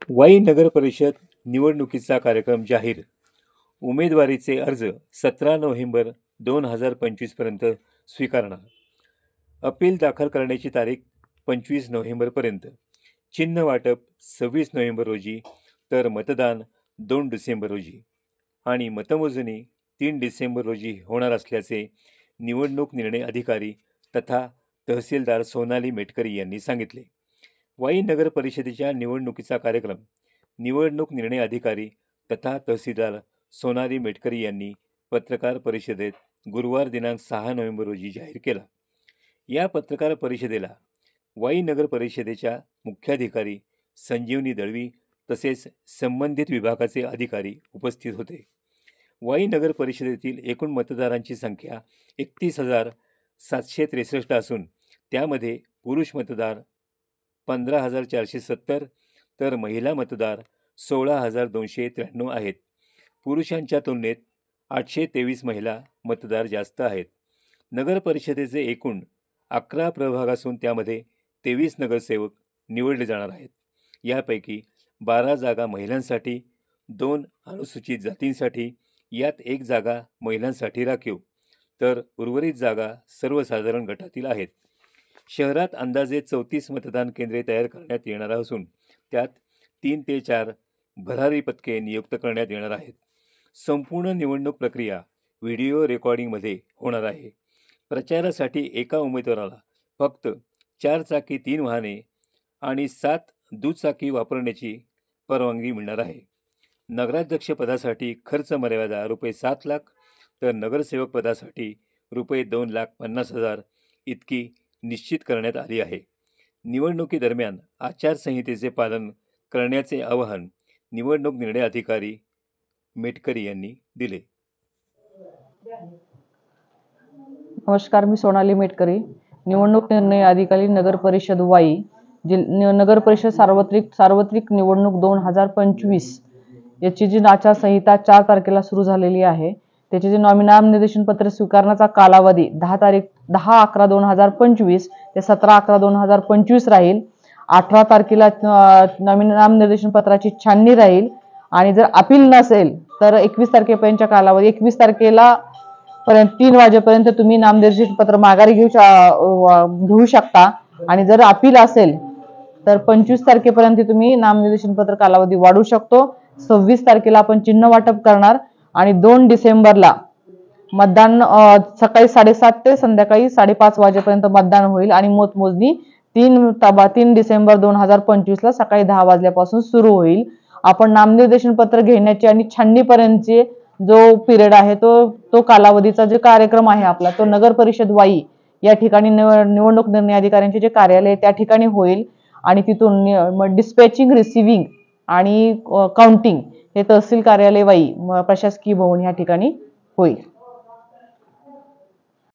वाई नगर परिषद निवडणुकीचा कार्यक्रम जाहीर. उमेदवारीचे अर्ज 17 नोव्हेंबर 2025 पर्यंत स्वीकारणार. अपील दाखल करण्याची तारीख 25 नोव्हेंबरपर्यंत. चिन्ह वाटप 26 नोव्हेंबर रोजी, तर मतदान 2 डिसेंबर रोजी आणि मतमोजणी 3 डिसेंबर रोजी होणार असल्याचे निवडणूक निर्णय अधिकारी तथा तहसीलदार सोनाली मेटकरी यांनी सांगितले. वाई नगर परिषदेच्या निवडणुकीचा कार्यक्रम निवडणूक निर्णय अधिकारी तथा तहसीलदार सोनाली मेटकरी यांनी पत्रकार परिषदेत गुरुवार दिनांक 6 नोव्हेंबर रोजी जाहीर केला. या पत्रकार परिषदेला वाई नगर परिषदेच्या मुख्याधिकारी संजीवनी दळवी तसेच संबंधित विभागाचे अधिकारी उपस्थित होते. वाई नगर परिषदेतील एकूण मतदारांची संख्या 31,763 असून त्यामध्ये पुरुष मतदार 15,470 तर महिला मतदार 16,293 आहेत. पुरुषांच्या तुलनेत 823 महिला मतदार जास्त आहेत. नगर परिषदेचे एकूण 11 प्रभाग असून त्यामध्ये 23 नगरसेवक निवडले जाणार आहेत. यापैकी 12 जागा महिलांसाठी, 2 अनुसूचित जातींसाठी, यात 1 जागा महिलांसाठी राखीव, तर उर्वरित जागा सर्वसाधारण गटातील आहेत. शहरात अंदाजे 34 मतदान केंद्रे तयार करण्यात येणार असून त्यात 3 ते 4 भरारी पथके नियुक्त करण्यात येणार आहेत. संपूर्ण निवडणूक प्रक्रिया व्हिडिओ रेकॉर्डिंगमध्ये होणार आहे. प्रचारासाठी एका उमेदवाराला फक्त 4 चाकी 3 वाहने आणि 7 दुचाकी वापरण्याची परवानगी मिळणार आहे. नगराध्यक्षपदासाठी खर्च मर्यादा रुपये 7 लाख तर नगरसेवक पदासाठी रुपये 2,50,000 इतकी निश्चित करण्यात आली आहे. निवडणुकीदरम्यान आचारसंहितेचे पालन करण्याचे आवाहन निवडणूक निर्णय अधिकारी मेटकरी यांनी दिले. नमस्कार, मी सोनाली मेटकरी, निवडणूक निर्णय अधिकारी, नगर परिषद वाई. नगर परिषद सार्वत्रिक निवडणूक 2025 याची जी आचारसंहिता 4 तारखेला सुरू झालेली आहे, त्याचे जे नामनिर्देशन पत्र स्वीकारण्याचा कालावधी 10/11/2025 ते 17/11/2025 राहील. 18 तारखेला नामनिर्देशन पत्राची छाननी राहील आणि जर अपील नसेल तर 21 तारखेपर्यंतच्या कालावधी 21 तारखेला पर्यंत 3 वाजेपर्यंत तुम्ही नामनिर्देशन पत्र माघारी घेऊ शकता आणि जर अपील असेल तर 25 तारखेपर्यंत तुम्ही नामनिर्देशन पत्र कालावधी वाढवू शकतो. 26 तारखेला आपण चिन्ह वाटप करणार आणि 2 डिसेंबरला मतदान सकाळी 7:30 ते संध्याकाळी 5:30 वाजेपर्यंत मतदान होईल आणि मतमोजणी 3 डिसेंबर 2025 ला सकाळी 10 वाजल्यापासून सुरू होईल. आपण नामनिर्देशन पत्र घेण्याची आणि छाननीपर्यंतचे जो पिरियड आहे तो कालावधीचा जे कार्यक्रम आहे आपला तो नगर परिषद वाई या ठिकाणी निवडणूक निर्णय अधिकाऱ्यांचे जे कार्यालय त्या ठिकाणी होईल आणि तिथून डिस्पॅचिंग, रिसिव्हिंग आणि काउंटिंग हे तहसील कार्यालय वाई प्रशासकीय भवन या ठिकाणी होईल.